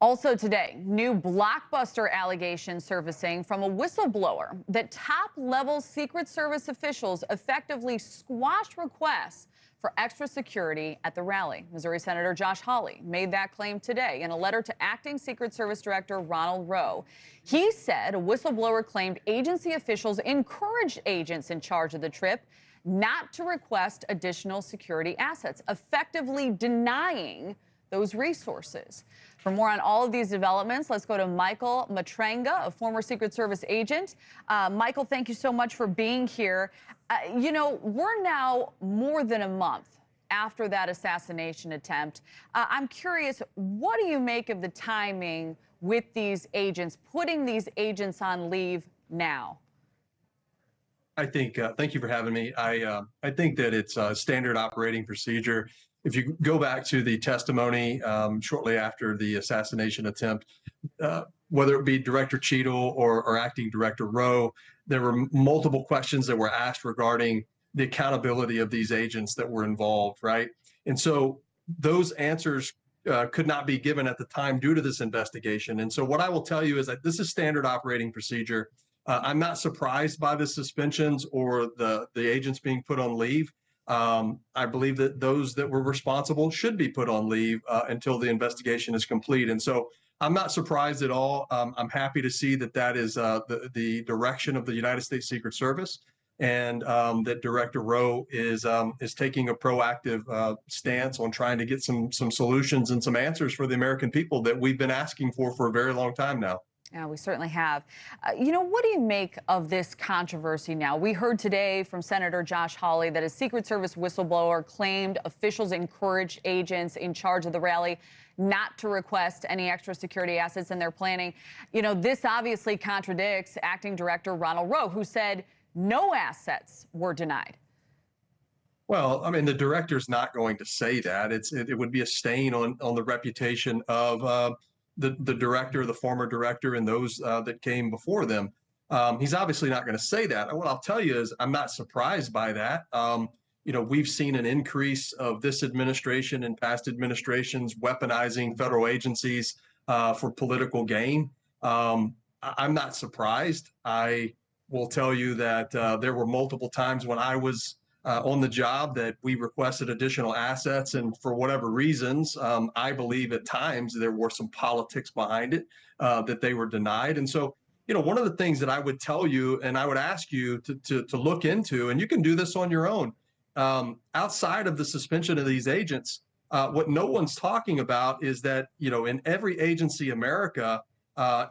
Also today, new blockbuster allegations surfacing from a whistleblower that top-level Secret Service officials effectively squashed requests for extra security at the rally. Missouri Senator Josh Hawley made that claim today in a letter to acting Secret Service Director Ronald Rowe. He said a whistleblower claimed agency officials encouraged agents in charge of the trip not to request additional security assets, effectively denying those resources. For more on all of these developments, let's go to Michael Matranga, a former Secret Service agent. Michael, thank you so much for being here. We're now more than a month after that assassination attempt. I'm curious, what do you make of the timing with these agents, putting these agents on leave now? I think, thank you for having me. I think that it's a standard operating procedure. If you go back to the testimony shortly after the assassination attempt, whether it be Director Cheadle or Acting Director Rowe, there were multiple questions that were asked regarding the accountability of these agents that were involved, right? And so those answers could not be given at the time due to this investigation. And so what I will tell you is that this is standard operating procedure. I'm not surprised by the suspensions or the agents being put on leave. I believe that those that were responsible should be put on leave until the investigation is complete. And so I'm not surprised at all. I'm happy to see that that is the direction of the United States Secret Service, and that Director Rowe is taking a proactive stance on trying to get some solutions and some answers for the American people that we've been asking for a very long time now. Yeah, we certainly have. What do you make of this controversy now? We heard today from Senator Josh Hawley that a Secret Service whistleblower claimed officials encouraged agents in charge of the rally not to request any extra security assets in their planning. This obviously contradicts Acting Director Ronald Rowe, who said no assets were denied. Well, I mean, the director's not going to say that. It would be a stain on the reputation of the director, the former director, and those that came before them. He's obviously not going to say that. What I'll tell you is I'm not surprised by that. We've seen an increase of this administration and past administrations weaponizing federal agencies for political gain. I'm not surprised. I will tell you that there were multiple times when I was on the job that we requested additional assets, and for whatever reasons, I believe at times there were some politics behind it that they were denied. And so, one of the things that I would tell you and I would ask you to look into, and you can do this on your own, outside of the suspension of these agents, what no one's talking about is that, in every agency in America,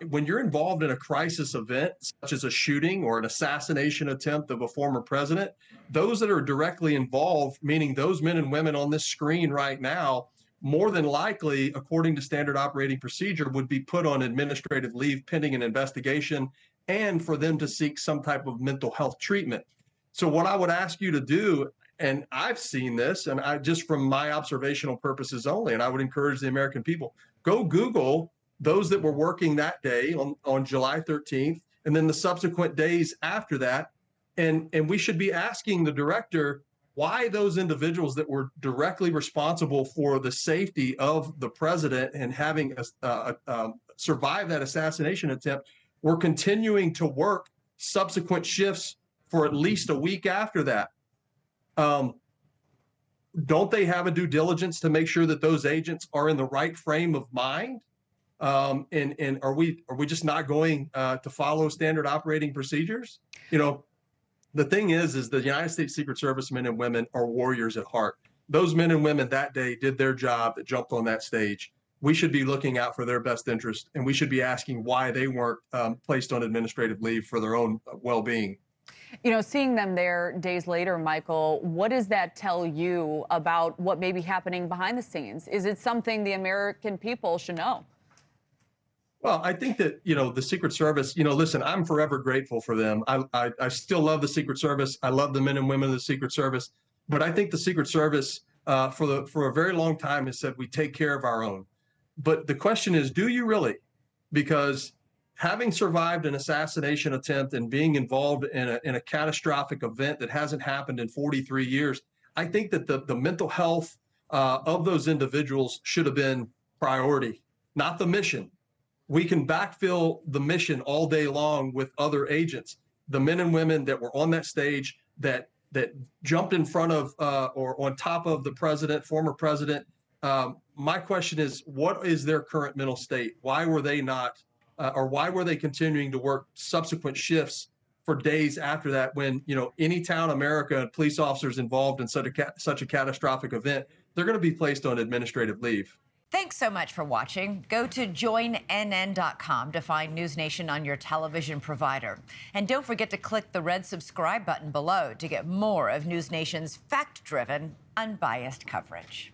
when you're involved in a crisis event, such as a shooting or an assassination attempt of a former president, those that are directly involved, meaning those men and women on this screen right now, more than likely, according to standard operating procedure, would be put on administrative leave pending an investigation and for them to seek some type of mental health treatment. So what I would ask you to do, and I've seen this, and I just from my observational purposes only, and I would encourage the American people, go Google those that were working that day on July 13th, and then the subsequent days after that. And we should be asking the director why those individuals that were directly responsible for the safety of the president and having survived that assassination attempt were continuing to work subsequent shifts for at least a week after that. Don't they have a due diligence to make sure that those agents are in the right frame of mind? And are we just not going to follow standard operating procedures? The thing is the United States Secret Service men and women are warriors at heart. Those men and women that day did their job, that jumped on that stage. We should be looking out for their best interest, and we should be asking why they weren't placed on administrative leave for their own well-being. Seeing them there days later, Michael, what does that tell you about what may be happening behind the scenes? Is it something the American people should know? Well, I think that, the Secret Service, listen, I'm forever grateful for them. I still love the Secret Service. I love the men and women of the Secret Service. But I think the Secret Service for a very long time has said we take care of our own. But the question is, do you really? Because having survived an assassination attempt and being involved in a catastrophic event that hasn't happened in 43 years, I think that the mental health of those individuals should have been priority. not the mission. We can backfill the mission all day long with other agents. The men and women that were on that stage that jumped in front of or on top of the president, former president. My question is, what is their current mental state? Why were they not, or why were they continuing to work subsequent shifts for days after that? When Anytown America police officers involved in such a catastrophic event, they're going to be placed on administrative leave. Thanks so much for watching. Go to joinnn.com to find NewsNation on your television provider. And don't forget to click the red subscribe button below to get more of NewsNation's fact-driven, unbiased coverage.